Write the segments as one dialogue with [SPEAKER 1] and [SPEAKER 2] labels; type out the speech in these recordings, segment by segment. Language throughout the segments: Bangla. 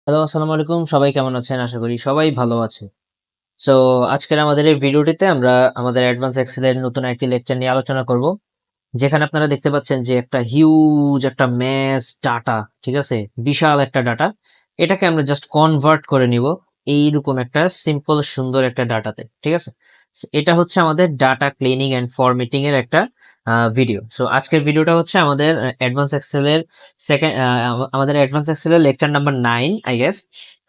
[SPEAKER 1] হ্যালো, আসসালামু আলাইকুম। সবাই কেমন আছেন? আশা করি সবাই ভালো আছে। সো আজকের আমাদের এই ভিডিওটিতে আমরা আমাদের অ্যাডভান্স এক্সেল এর নতুন একটি লেকচার নিয়ে আলোচনা করব। যেখানে আপনারা দেখতে পাচ্ছেন যে একটা হিউজ একটা ম্যাস ডাটা, ঠিক আছে? বিশাল একটা ডাটা। এটাকে আমরা জাস্ট কনভার্ট করে নিব এইরকম একটা সিম্পল সুন্দর একটা ডাটাতে, ঠিক আছে? So, এটা হচ্ছে আমাদের ডাটা ক্লিনিং এন্ড ফরম্যাটিং এর একটা ভিডিও। সো আজকের ভিডিওটা হচ্ছে আমাদের অ্যাডভান্স এক্সেল এর সেকেন্ড আমাদের অ্যাডভান্স এক্সেল এর লেকচার নাম্বার 9 আই গেস।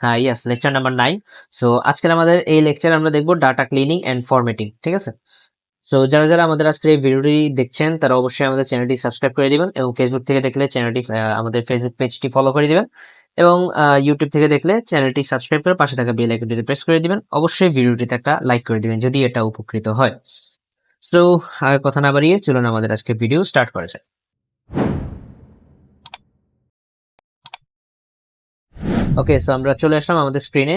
[SPEAKER 1] হ্যাঁ, ইয়েস, লেকচার নাম্বার 9। সো আজকের আমাদের এই লেকচার আমরা দেখব ডাটা ক্লিনিং এন্ড ফরম্যাটিং, ঠিক আছে? সো যারা আমাদের আজকের এই ভিডিওটি দেখছেন তারা অবশ্যই আমাদের চ্যানেলটি সাবস্ক্রাইব করে দিবেন এবং ফেসবুক থেকে দেখলে চ্যানেলটি আমাদের ফেসবুক পেজটি ফলো করে দিবেন এবং ইউটিউব থেকে দেখলে চ্যানেলটি সাবস্ক্রাইব করে পাশে থাকা বেল আইকনটিতে প্রেস করে দিবেন। অবশ্যই ভিডিওটিতে একটা লাইক করে দিবেন যদি এটা উপকৃত হয়। সো আর কথা না বাড়িয়ে চলুন আমাদের আজকে ভিডিও স্টার্ট করা যাক। ওকে, সো আমরা চলে আসলাম আমাদের স্ক্রিনে।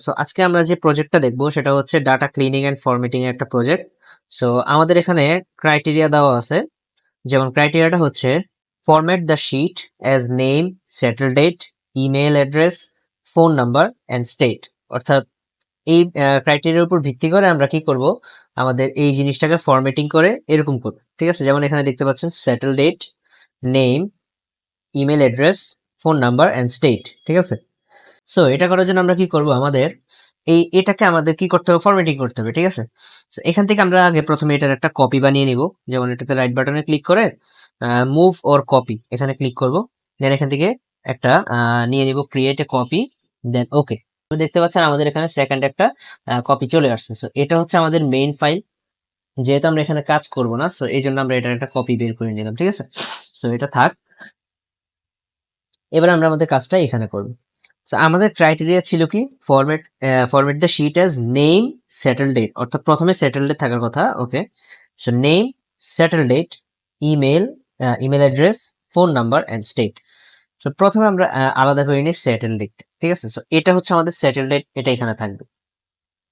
[SPEAKER 1] সো আজকে আমরা যে প্রজেক্টটা দেখবো সেটা হচ্ছে ডাটা ক্লিনিং এন্ড ফরম্যাটিং এর একটা প্রজেক্ট। সো আমাদের এখানে ক্রাইটেরিয়া দেওয়া আছে, যেমন ক্রাইটেরিয়াটা হচ্ছে format the sheet as name, settle date, email address, phone number and state. অর্থাৎ এই ক্রাইটেরিয়ার উপর ভিত্তি করে আমরা কি করব, আমাদের এই জিনিসটাকে ফরম্যাটিং করে এরকম করব, ঠিক আছে? যেমন এখানে দেখতে পাচ্ছেন settle date, name, email address, phone number and state, ঠিক আছে? সো এটা করার জন্য আমরা কি করব, আমাদের এটাকে আমাদের কি করতে হবে, ফরম্যাটিং করতে হবে, ঠিক আছে? সো এখান থেকে আমরা আগে প্রথমে এটার একটা কপি বানিয়ে নিব। যেমন এটাতে রাইট বাটনে ক্লিক করে মুভ অর কপি এখানে ক্লিক করব। দেন এখান থেকে একটা নিয়ে নিব ক্রিয়েট এ কপি, দেন ওকে। দেখতে পাচ্ছেন আমাদের এখানে সেকেন্ড একটা কপি চলে আসছে। সো এটা হচ্ছে আমাদের মেইন ফাইল। যেহেতু আমরা এখানে কাজ করব না, সো এই জন্য আমরা এটার একটা কপি বের করে নিলাম, ঠিক আছে? সো এটা থাক। এবার আমরা আমাদের কাজটা এখানে করব। So, আমাদের ক্রাইটেরিয়া ছিল কি, format the sheet as name, settle date, অর্থাৎ প্রথমে সেটেল ডেট থাকার কথা। Okay, so name, settle date, email, email address, phone number and state. So প্রথমে আমরা আলাদা করে নিই সেটেল ডেট, ঠিক আছে? সো এটা হচ্ছে আমাদের সেটেল ডেট, এটা এখানে থাকবে।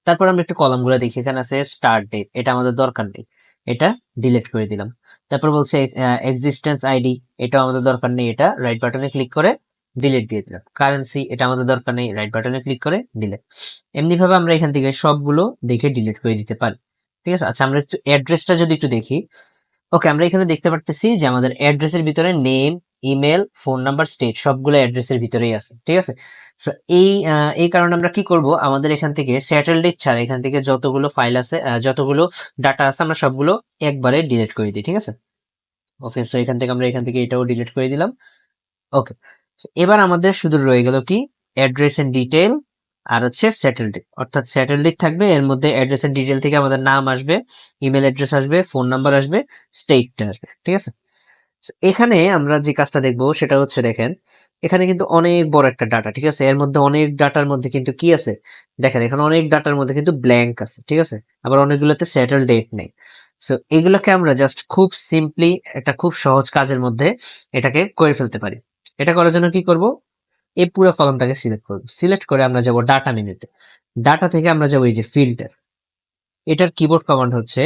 [SPEAKER 1] তারপর আমরা একটু কলামগুলো দেখি, এখানে আছে স্টার্ট ডেট, এটা আমাদের দরকার নেই, এটা ডিলিট করে দিলাম। তারপর বলছে এক্সিস্টেন্স আইডি, এটাও আমাদের দরকার নেই, এটা রাইট বাটনে ক্লিক করে ডিলিট দিয়ে দিলাম। কারেন্সি, এটা আমাদের দরকার নেই, রাইট বাটনে ক্লিক করে ডিলিট। এমনি ভাবে আমরা এখান থেকে সবগুলো দেখে ডিলিট করে দিতে পারি, ঠিক আছে? আচ্ছা, আমরা একটু অ্যাড্রেসটা যদি একটু দেখি। ওকে, আমরা এখানে দেখতে পারতেছি যে আমাদের অ্যাড্রেসের ভিতরে name, email, phone number, state সবগুলো অ্যাড্রেসের ভিতরেই আছে, ঠিক আছে? সো এই কারণে আমরা কি করব, আমাদের এখান থেকে সেটেল ডেট ছাড়া এখান থেকে যতগুলো ফাইল আছে, যতগুলো ডাটা আছে, আমরা সবগুলো একবারে ডিলিট করে দিই, ঠিক আছে? ওকে, সো এখান থেকে এটাও ডিলিট করে দিলাম। ওকে, এবার আমাদের শুধু রয়ে গেল কি, অ্যাড্রেস এন্ড ডিটেল আর হচ্ছে সেটেল ডেট। অর্থাৎ সেটেল ডেট থাকবে, এর মধ্যে অ্যাড্রেস এন্ড ডিটেল থেকে আমাদের নাম আসবে, ইমেল অ্যাড্রেস আসবে, ফোন নাম্বার আসবে, স্টেটটা আসবে, ঠিক আছে? So, এখানে আমরা যে কাজটা দেখবো সেটা হচ্ছে, দেখেন এখানে কিন্তু অনেক বড় একটা ডাটা, ঠিক আছে? এর মধ্যে অনেক ডাটার মধ্যে কিন্তু কি আছে, দেখেন এখানে অনেক ডাটার মধ্যে কিন্তু ব্ল্যাঙ্ক আছে, ঠিক আছে? আবার অনেকগুলোতে সেটেল ডেট নেই। সো এগুলোকে আমরা জাস্ট খুব সিম্পলি একটা খুব সহজ কাজের মধ্যে এটাকে করে ফেলতে পারি। এটা করার জন্য কি করব, এই পুরো কলমটাকে সিলেক্ট করব। সিলেক্ট করে আমরা যাব ডাটা মেনুতে। ডাটা থেকে আমরা যাব এই যে ফিল্টার। এটার কিবোর্ড কমান্ড হচ্ছে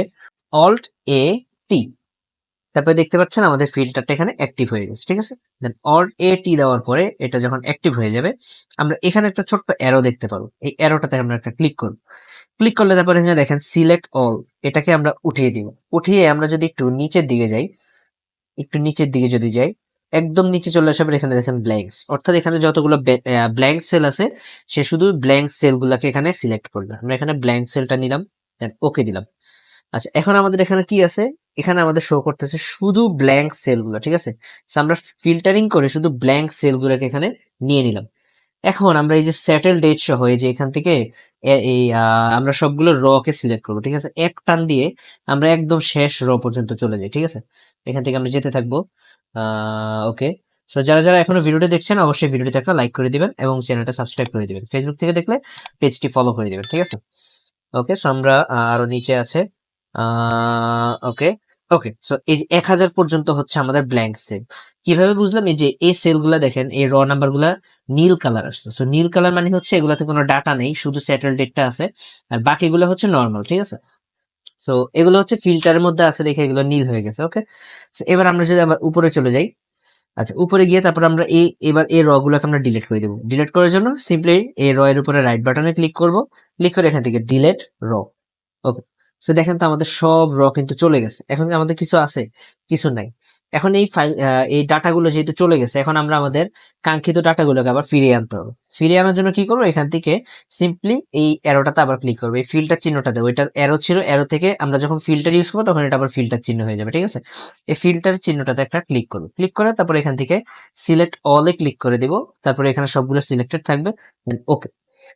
[SPEAKER 1] অল্ট এ টি। তারপরে দেখতে পাচ্ছেন আমাদের ফিল্টারটা এখানে অ্যাক্টিভ হয়ে গেছে, ঠিক আছে? দেন অল্ট এ টি দেওয়ার পরে এটা যখন অ্যাক্টিভ হয়ে যাবে, আমরা এখানে একটা ছোট্ট অ্যারো দেখতে পাবো। এই অ্যারোটাতে আমরা একটা ক্লিক করব। ক্লিক করলে তারপরে এখানে দেখেন সিলেক্ট অল, এটাকে আমরা উঠিয়ে দিব। উঠিয়ে আমরা যদি একটু নিচের দিকে যাই, একটু নিচের দিকে যদি যাই, একদম নিচে চলে আসার পর এখানে দেখেন ব্ল্যাঙ্কস, অর্থাৎ এখানে যতগুলো ব্ল্যাঙ্ক সেল আছে সে শুধু ব্ল্যাঙ্ক সেল গুলাকে এখানে সিলেক্ট করবে। আমরা এখানে ব্ল্যাঙ্ক সেলটা নিলাম, দেন ওকে দিলাম। আচ্ছা, এখন আমাদের এখানে কি আছে, এখানে আমাদের শো করতেছে শুধু ব্ল্যাঙ্ক সেলগুলো, ঠিক আছে? So, আমরা ফিল্টারিং করে শুধু ব্ল্যাঙ্ক সেলগুলোকে এখানে নিয়ে নিলাম। এখন আমরা এই যে সেটেল ডেট সহ এই যে এখান থেকে আমরা সবগুলো র কে সিলেক্ট করবো, ঠিক আছে? এক টান দিয়ে আমরা একদম শেষ র পর্যন্ত চলে যাই, ঠিক আছে? এখান থেকে আমরা যেতে থাকবো। ওকে, সো যারা এখনো ভিডিওটি দেখছেন অবশ্যই ভিডিওটিতে একটা লাইক করে দিবেন এবং চ্যানেলটা সাবস্ক্রাইব করে দিবেন। ফেসবুক থেকে দেখলে পেজটি ফলো করে দিবেন, ঠিক আছে? ওকে, সো আমরা আরো নিচে আছে। ওকে, ওকে, সো এই যে 1000 পর্যন্ত হচ্ছে আমাদের ব্ল্যাঙ্ক সেল। কিভাবে বুঝলাম, এই যে এই সেলগুলা দেখেন, এই র নাম্বার গুলা নীল কালার আসছে। সো নীল কালার মানে হচ্ছে এগুলাতে কোনো ডাটা নেই, শুধু সেটেল ডেটটা আছে, আর বাকিগুলো হচ্ছে নর্মাল, ঠিক আছে? সো এগুলো হচ্ছে ফিল্টারের মধ্যে আছে দেখে এগুলো নীল হয়ে গেছে। ওকে, সো এবার আমরা যদি আবার উপরে চলে যাই, আচ্ছা, উপরে গিয়ে তারপর আমরা এবার এই র গুলোকে আমরা ডিলিট করে দেবো। ডিলিট করার জন্য সিম্পলি এই র এর উপরে রাইট বাটনে ক্লিক করব, ক্লিক করে এখান থেকে ডিলিট র। ওকে, সো দেখেন তো আমাদের সব র কিন্তু চলে গেছে। এখন কি আমাদের কিছু আছে? কিছু নাই। এখন এই ফাইল এই ডাটাগুলো যেহেতু চলে গেছে, এখন আমরা আমাদের কাঙ্ক্ষিত ডাটাগুলোকে আবার ফিরিয়ে আনতে হবে। ফিরিয়ে আনার জন্য কি করবো? এখান থেকে সিম্পলি এই অ্যারোটাতে আবার ক্লিক করবো, এই ফিল্টার চিহ্নটা দেবো। এটা অ্যারো ছিল, অ্যারো থেকে আমরা যখন ফিল্টার ইউজ করবো তখন এটা আবার ফিল্টার চিহ্ন হয়ে যাবে, ঠিক আছে? এই ফিল্টার চিহ্নটাতে একটা ক্লিক করবো, ক্লিক করে তারপর এখান থেকে সিলেক্ট অল এ ক্লিক করে দিব। তারপরে এখানে সবগুলো সিলেক্টেড থাকবে। ওকে,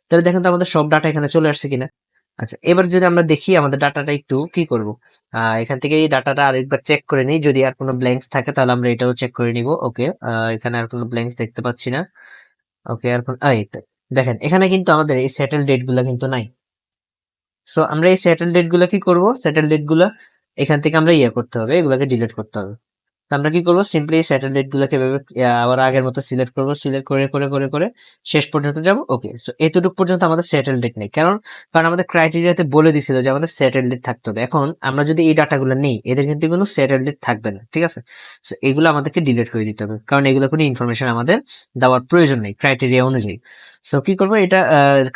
[SPEAKER 1] তাহলে দেখেন তো আমাদের সব ডাটা এখানে চলে আসছে কিনা। আচ্ছা, এবার যদি আমরা দেখি আমাদের ডাটাটা একটু কি করব, এখান থেকে এই ডাটাটা আরেকবার চেক করে নিই। যদি আর কোনো ব্ল্যাঙ্কস থাকে তাহলে আমরা এটাও চেক করে নিব। ওকে, এখানে আর কোনো ব্ল্যাঙ্কস দেখতে পাচ্ছি না। ওকে, আর এই তো দেখেন এখানে কিন্তু আমাদের এই সেটেল ডেট গুলা কিন্তু নাই। সো আমরা এই সেটেল ডেট গুলা কি করব? সেটেল ডেট গুলা এখান থেকে আমরা করতে হবে, এগুলাকে ডিলিট করতে হবে। আমরা কি করব? সিম্পলি স্যাটেলাইট গুলোকে এভাবে আবার আগের মতো সিলেক্ট করব, সিলেক্ট করে করে করে করে শেষ পর্যন্ত যাব। ওকে, সো এতটুকু পর্যন্ত আমাদের স্যাটেলাইট নেই, কারণ কারণ আমাদের ক্রাইটেরিয়াতে বলে দিছিল যে আমাদের স্যাটেলাইট থাকতে হবে। এখন আমরা যদি এই ডাটাগুলো নেই, এদের কিন্তু কোনো স্যাটেলাইট থাকবে না, ঠিক আছে? সো এগুলো আমাদেরকে ডিলিট করে দিতে হবে, কারণ এগুলো কোনো ইনফরমেশন আমাদের দেওয়ার প্রয়োজন নেই ক্রাইটেরিয়া অনুযায়ী। সো কি করবো? এটা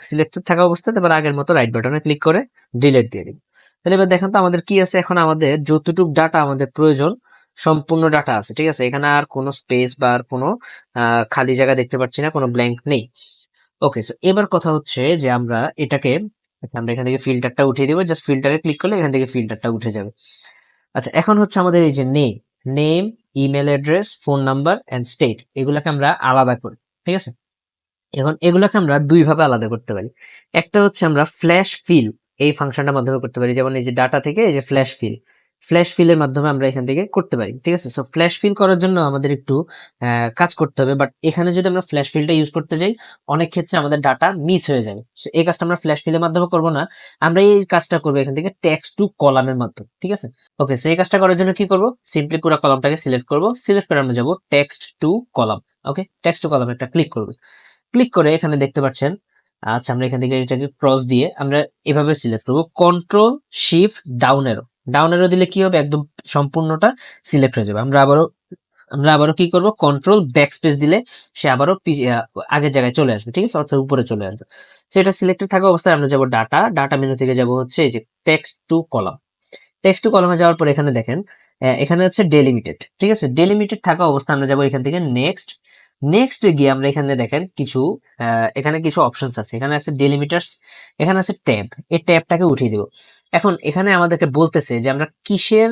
[SPEAKER 1] সিলেক্টেড থাকা অবস্থাতে এবার আগের মতো রাইট বাটনে ক্লিক করে ডিলিট দিয়ে দিব। তাহলে এবার দেখেন তো আমাদের কি আছে। এখন আমাদের যতটুকু ডাটা আমাদের প্রয়োজন সম্পূর্ণ ডাটা আছে, ঠিক আছে? এখানে আর কোনো স্পেস বা আর কোনো খালি জায়গা দেখতে পাচ্ছি না, কোনো ব্ল্যাঙ্ক নেই। ওকে, সো এবার কথা হচ্ছে যে আমরা এটাকে আমরা এখান থেকে ফিল্টারটা উঠিয়ে দিব। জাস্ট ফিল্টারে ক্লিক করলে এখান থেকে ফিল্টারটা উঠে যাবে। আচ্ছা, এখন হচ্ছে আমাদের এই যে name, email address, phone number and state, এগুলাকে আমরা আলাদা করি, ঠিক আছে? এখন এগুলাকে আমরা দুই ভাবে আলাদা করতে পারি। একটা হচ্ছে আমরা ফ্ল্যাশ ফিল এই ফাংশনটার মাধ্যমে করতে পারি, যেমন এই যে ডাটা থেকে এই যে ফ্ল্যাশ ফিলের মাধ্যমে আমরা এখান থেকে করতে পারি, ঠিক আছে? সো ফ্ল্যাশ ফিল করার জন্য আমাদের একটু কাজ করতে হবে, বাট এখানে যদি আমরা ফ্ল্যাশ ফিলটা ইউজ করতে যাই অনেক ক্ষেত্রে আমাদের ডাটা মিস হয়ে যাবে। সো এই কাজটা আমরা ফ্ল্যাশ ফিলের মাধ্যমে করব না, আমরা এই কাজটা করবো এখান থেকে টেক্সট টু কলামের মাধ্যমে, ঠিক আছে? ওকে, সো এই কাজটা করার জন্য কি করব? সিম্পলি পুরো কলামটাকে সিলেক্ট করব, সিলেক্ট করে আমরা যাব text to column. Okay, text to column একটা ক্লিক করব, ক্লিক করে এখানে দেখতে পাচ্ছেন। আচ্ছা, আমরা এখান থেকে এটাকে ক্রস দিয়ে আমরা এভাবে সিলেক্ট করবো, কন্ট্রোল শিফট ডাউন এরো। ডাউন এরো দিলে কি হবে? একদম সম্পূর্ণটা সিলেক্ট হয়ে যাবে। আমরা আবারও কি করব? কন্ট্রোল ব্যাকস্পেস দিলে সে আবারও আগের জায়গায় চলে আসবে, ঠিক আছে? অর্থাৎ উপরে চলে আসবে। সেটা সিলেক্টেড থাকা অবস্থায় আমরা যাব ডাটা মেনু থেকে যাব হচ্ছে এই যে text to column. Text to কলামে যাওয়ার পর এখানে দেখেন এখানে হচ্ছে ডেলিমিটেড, ঠিক আছে? ডেলিমিটেড থাকা অবস্থা আমরা যাবো এখান থেকে নেক্সট। নেক্সট গিয়ে আমরা এখানে দেখেন কিছু এখানে কিছু অপশনস আছে, এখানে আছে ডেলিমিটার্স, এখানে আছে ট্যাব। এই ট্যাবটাকে উঠিয়ে দিব। এখন এখানে আমাদেরকে বলতেছে যে আমরা কিসের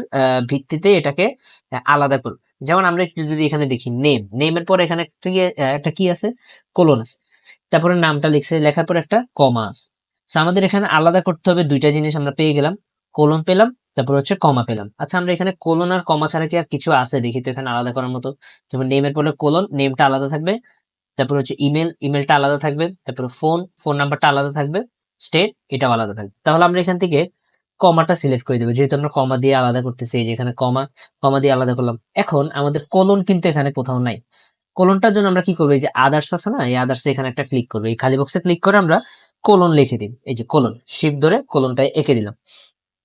[SPEAKER 1] ভিত্তিতে এটাকে আলাদা করব। যেমন আমরা একটু যদি এখানে দেখি নেমের পর এখানে একটা কি আছে? কোলন আছে। তারপরে নামটা লিখছে, লেখার পর একটা কমা আছে। তো আমাদের এখানে আলাদা করতে হবে দুইটা জিনিস আমরা পেয়ে গেলাম, কোলন পেলাম, তারপর হচ্ছে কমা পেলাম। আচ্ছা, আমরা এখানে কোলন আর কমা ছাড়া কি আর কিছু আছে দেখি তো এখানে আলাদা করার মতো? যেমন নেমের পরে কোলন, নেমটা আলাদা থাকবে। তারপর হচ্ছে ইমেলটা আলাদা থাকবে। তারপর ফোন নাম্বারটা আলাদা থাকবে। স্টেট এটাও আলাদা থাকবে। তাহলে আমরা এখান থেকে কমাটা সিলেক্ট করে দেবো, যেহেতু আমরা কমা দিয়ে আলাদা করতেছি। এই যে এখানে কমা দিয়ে আলাদা করলাম। এখন আমাদের কোলন কিন্তু এখানে কোথাও নাই। কোলনটার জন্য আমরা কি করবো? এই যে আদার্স আছে না, এই আদার্স এখানে একটা ক্লিক করবো, এই খালি বক্সে ক্লিক করে আমরা কোলন লিখে দিই। এই যে কোলন, শিফট ধরে কোলনটা এঁকে দিলাম।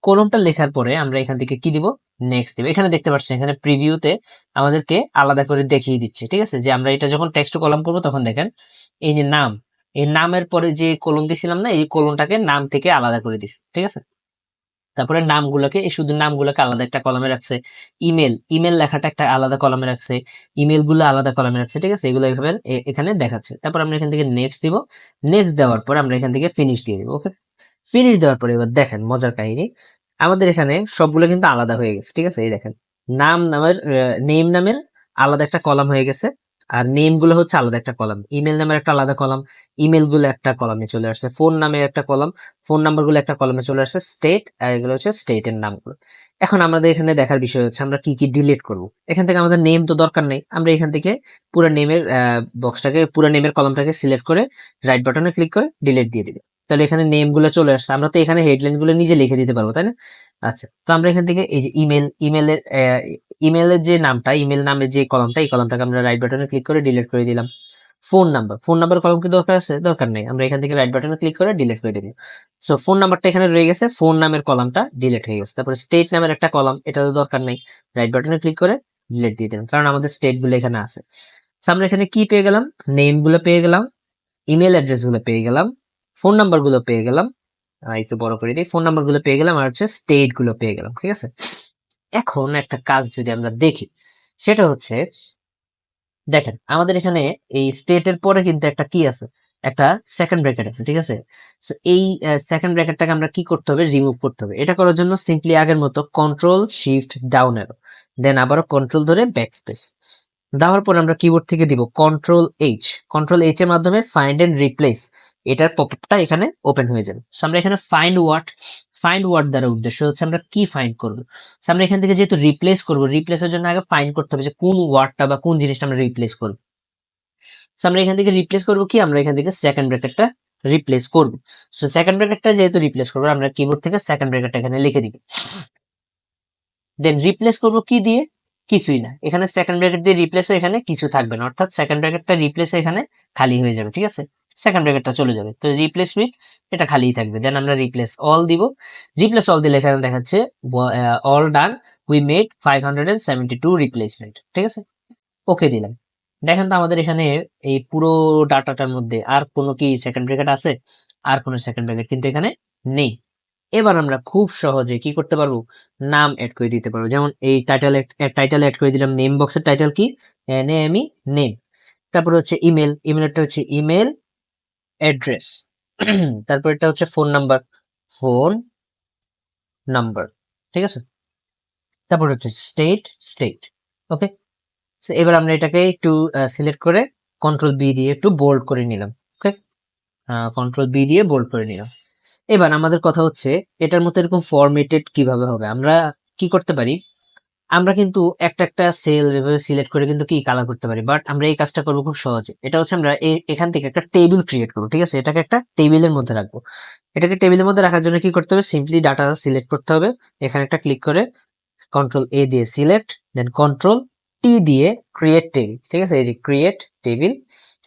[SPEAKER 1] কোলনটা লেখার পরে আমরা এখান থেকে কি দিব? নেক্সট দিব। এখানে দেখতে পাচ্ছেন এখানে প্রিভিউতে আমাদেরকে আলাদা করে দেখিয়ে দিচ্ছে, ঠিক আছে? যে আমরা এটা যখন টেক্সট কলাম করবো তখন দেখেন এই যে নাম, এই নামের পরে যে কোলন দিছিলাম না, এই কোলনটাকে নাম থেকে আলাদা করে দিচ্ছে, ঠিক আছে? তারপরে নামগুলোকে, এই শুধু নামগুলোকে আলাদা একটা কলামে রাখছে। ইমেল লেখাটা একটা আলাদা কলামে রাখছে। ইমেল গুলো আলাদা কলামে রাখছে, ঠিক আছে? এগুলো এইভাবে এখানে দেখাচ্ছে। তারপর আমরা এখান থেকে নেক্সট দিব। নেক্সট দেওয়ার পর আমরা এখান থেকে ফিনিশ দিয়ে দিব। ওকে, ফিনিশ দেওয়ার পরে এবার দেখেন মজার কাহিনী, আমাদের এখানে সবগুলো কিন্তু আলাদা হয়ে গেছে, ঠিক আছে? এই দেখেন নেম নামের আলাদা একটা কলাম হয়ে গেছে, আর নেম গুলো হচ্ছে আলাদা একটা কলাম। ইমেল নামের একটা আলাদা কলাম, ইমেল গুলো একটা কলামে চলে আসছে। ফোন নামে একটা কলাম, ফোন নাম্বার গুলো একটা কলামে চলে আসছে। স্টেট, আর এগুলো হচ্ছে স্টেটের নামগুলো। এখন আমাদের এখানে দেখার বিষয় হচ্ছে আমরা কি কি ডিলিট করব। এখান থেকে আমাদের নেম তো দরকার নেই, আমরা এখান থেকে পুরো নেমের পুরো নেমের কলামটাকে সিলেক্ট করে রাইট বাটনে ক্লিক করে ডিলিট দিয়ে দিবে। তাহলে এখানে নেম গুলো চলে আসছে। আমরা তো এখানে হেডলাইন গুলো নিজে লিখে দিতে পারবো, তাই না? আচ্ছা, তো আমরা এখান থেকে এই যে ইমেলের যে নামটা, ইমেল নামের যে কলামটা, এই কলামটাকে আমরা রাইট বাটনে ক্লিক করে ডিলিট করে দিলাম। ফোন নাম্বার কলম কি দরকার আছে? দরকার নেই, আমরা এখান থেকে রাইট বাটনে ক্লিক করে ডিলিট করে দিলাম। সো ফোন নাম্বারটা এখানে রয়ে গেছে, ফোন নামের কলামটা ডিলিট হয়ে গেছে। তারপরে স্টেট নামের একটা কলাম, এটা তো দরকার নেই, রাইট বাটনে ক্লিক করে রিলেট দিয়ে দিলাম, কারণ আমাদের স্টেট গুলো এখানে আছে। আমরা এখানে কি পেয়ে গেলাম, নেম গুলো পেয়ে গেলাম, ইমেল অ্যাড্রেস গুলো পেয়ে গেলাম, ফোন নাম্বার গুলো পেয়ে গেলাম, একটু বড় করে দিই, ফোন নাম্বার গুলো পেয়ে গেলাম, আর হচ্ছে স্টেট গুলো পেয়ে গেলাম। ঠিক আছে, এখন একটা কাজ যদি আমরা দেখি, সেটা হচ্ছে দেখেন আমাদের এখানে এই স্টেটের পরে কিন্তু একটা কি আছে, একটা সেকেন্ড ব্র্যাকেট আছে। ঠিক আছে, সো এই সেকেন্ড ব্র্যাকেটটাকে আমরা কি করতে হবে, রিমুভ করতে হবে। এটা করার জন্য সিম্পলি আগের মতো কন্ট্রোল শিফট ডাউন অ্যারো, দেন আবারও কন্ট্রোল ধরে ব্যাক স্পেস দেওয়ার পর আমরা কিবোর্ড থেকে দিব কন্ট্রোল এইচ। কন্ট্রোল এইচ এর মাধ্যমে ফাইন্ড এন্ড রিপ্লেস, এটার পপআপটা এখানে ওপেন হয়ে যাবে। সো আমরা এখানে ফাইন্ড ওয়ার্ড দ্বারা উদ্দেশ্য হচ্ছে আমরা কি ফাইন্ড করব। সো আমরা এখান থেকে যেহেতু রিপ্লেস করব, রিপ্লেসের জন্য আগে ফাইন্ড করতে হবে যে কোন ওয়ার্ডটা বা কোন জিনিসটা আমরা রিপ্লেস করব। সো আমরা এখান থেকে রিপ্লেস করব কি, আমরা এখান থেকে সেকেন্ড ব্র্যাকেটটা রিপ্লেস করব। সো সেকেন্ড ব্র্যাকেটটা যেহেতু রিপ্লেস করব, আমরা কিবোর্ড থেকে সেকেন্ড ব্র্যাকেটটা এখানে লিখে দিব। দেন রিপ্লেস করব কি দিয়ে, কিছুই না, এখানে সেকেন্ড ব্র্যাকেট দিয়ে রিপ্লেস হয়ে এখানে কিছু থাকবে না, অর্থাৎ সেকেন্ড ব্র্যাকেটটা রিপ্লেস হয়ে এখানে খালি হয়ে যাবে। ঠিক আছে, সেকেন্ড ব্র্যাকেটটা চলে যাবে, তো রিপ্লেস উইথ এটা খালিই থাকবে। দেন আমরা রিপ্লেস অল দিব। রিপ্লেস অল দিলে এখানে দেখাচ্ছে all done, we made 572 replacement. ঠিক আছে, ওকে দিলাম। দেখেন তো আমাদের এখানে এই পুরো ডাটাটার মধ্যে আর কোনো কি সেকেন্ড ব্র্যাকেট আছে, আর কোনো সেকেন্ড ব্র্যাকেট কিন্তু এখানে নেই। এবার আমরা খুব সহজে কি করতে পারবো, নাম এড করে দিতে পারবো। যেমন এই টাইটেল এড করে দিলাম, নেম বক্সের টাইটেল কি, নেমি নেম। তারপর হচ্ছে ইমেল, ইমেলটা হচ্ছে ইমেল অ্যাড্রেস। তারপর এটা হচ্ছে ফোন নাম্বার। ঠিক আছে, তারপর হচ্ছে স্টেট। ওকে, এবার আমরা এটাকে একটু সিলেক্ট করে কন্ট্রোল বি দিয়ে একটু বোল্ড করে নিলাম। ওকে, কন্ট্রোল বি দিয়ে বোল্ড করে নিলাম। এবার আমাদের কথা হচ্ছে এটার মতো এরকম ফরম্যাটেড কিভাবে হবে। আমরা কি করতে পারি, আমরা কিন্তু একটা একটা সেল এভাবে সিলেক্ট করে কিন্তু কি কালার করতে পারি, বাট আমরা এই কাজটা করবো খুব সহজে। এটা হচ্ছে আমরা এখান থেকে একটা টেবিল ক্রিয়েট করবো। ঠিক আছে, এটাকে একটা টেবিলের মধ্যে রাখবো। এটাকে টেবিলের মধ্যে রাখার জন্য কি করতে হবে, সিম্পলি ডাটা সিলেক্ট করতে হবে। এখানে একটা ক্লিক করে কন্ট্রোল এ দিয়ে সিলেক্ট, দেন কন্ট্রোল টি দিয়ে ক্রিয়েট টেবিল। ঠিক আছে, এই যে ক্রিয়েট টেবিল,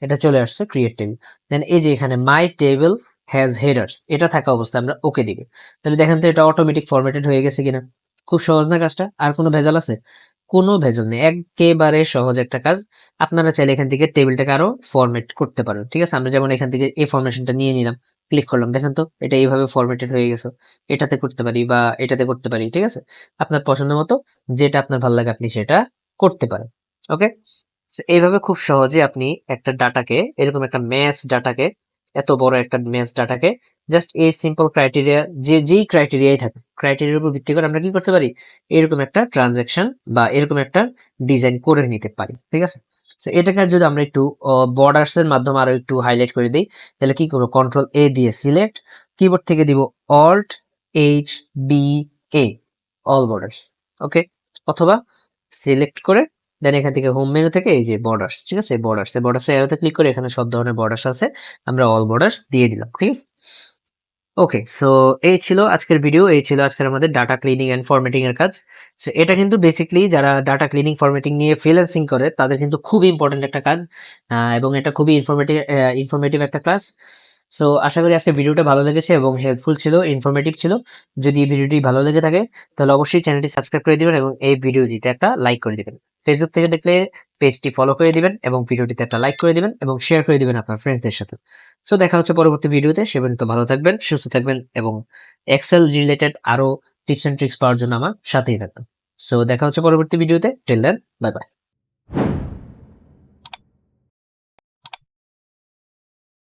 [SPEAKER 1] এটা চলে আসছে ক্রিয়েট টেবিল। দেন এই যে এখানে মাই টেবিল হ্যাজ হেডার্স, এটা থাকা অবস্থায় আমরা ওকে দিবে। তাহলে দেখেন তো এটা অটোমেটিক ফরম্যাটেড হয়ে গেছে কিনা। খুব সহজ না কাজটা, আর কোনো ভেজাল আছে, কোনো ভেজাল নেই, একেবারে সহজ একটা কাজ। আপনারা চাইলে এখান থেকে টেবিলটাকে আরো ফরম্যাট করতে পারেন। ঠিক আছে, আমরা যেমন এখান থেকে এই ফরমেশনটা নিয়ে নিলাম, ক্লিক করলাম, দেখেন তো এটা এইভাবে ফরম্যাটেড হয়ে গেছে। এটাতে করতে পারি বা এটাতে করতে পারি। ঠিক আছে, আপনার পছন্দ মতো যেটা আপনার ভালো লাগে আপনি সেটা করতে পারেন। ওকে, এইভাবে খুব সহজে আপনি একটা ডাটাকে, এরকম একটা ম্যাচ ডাটাকে, এত বড় একটা ম্যাচ ডাটাকে জাস্ট এই সিম্পল ক্রাইটেরিয়া, যেই ক্রাইটেরিয়াই থাকে, ক্রাইটেরিয়ার উপর ভিত্তি করে আমরা কি করতে পারি, এরকম একটা ট্রানজাকশন বা এরকম একটা ডিজাইন করে নিতে পারি। ঠিক আছে, তো এটাকে যদি আমরা একটু বর্ডার্স এর মাধ্যমে আরো একটু হাইলাইট করে দিই, তাহলে কি করবো, কন্ট্রোল এ দিয়ে সিলেক্ট, কিবোর্ড থেকে দিব alt H B A, all borders. ওকে, অথবা সিলেক্ট করে দেন এখান থেকে হোম মেনু থেকে এই যে বর্ডার্স, ঠিক আছে, বর্ডার্স এরোতে ক্লিক করে এখানে সব ধরনের বর্ডার্স আছে, আমরা অল বর্ডার্স দিয়ে দিলাম। ঠিক আছে, ওকে। সো এই ছিল আজকের ভিডিও, এই ছিল আজকের আমাদের ডাটা ক্লিনিং এন্ড ফরম্যাটিং এর কাজ। সো এটা কিন্তু বেসিক্যালি যারা ডাটা ক্লিনিং ফরম্যাটিং নিয়ে ফ্রিল্যান্সিং করে তাদের কিন্তু খুবই ইম্পর্টেন্ট একটা কাজ, এবং এটা খুবই ইনফরমেটিভ একটা ক্লাস। সো আশা করি আজকে ভিডিওটা ভালো লেগেছে এবং হেল্পফুল ছিল, ইনফরমেটিভ ছিল। যদি এই ভিডিওটি ভালো লেগে থাকে তাহলে অবশ্যই চ্যানেলটি সাবস্ক্রাইব করে দিবেন এবং এই ভিডিওটিতে একটা লাইক করে দিবেন। ফেসবুক থেকে দেখলে পেজটি ফলো করে দিবেন এবং ভিডিওটিতে একটা লাইক করে দিবেন এবং শেয়ার করে দিবেন আপনার ফ্রেন্ডসদের সাথে। সো দেখা হচ্ছে পরবর্তী ভিডিওতে, সে পর্যন্ত ভালো থাকবেন, সুস্থ থাকবেন এবং এক্সেল রিলেটেড আরো টিপস এন্ড ট্রিক্স পাওয়ার জন্য আমার সাথেই থাকবেন। সো দেখা হচ্ছে পরবর্তী ভিডিওতে, টিল দেন বাই বাই।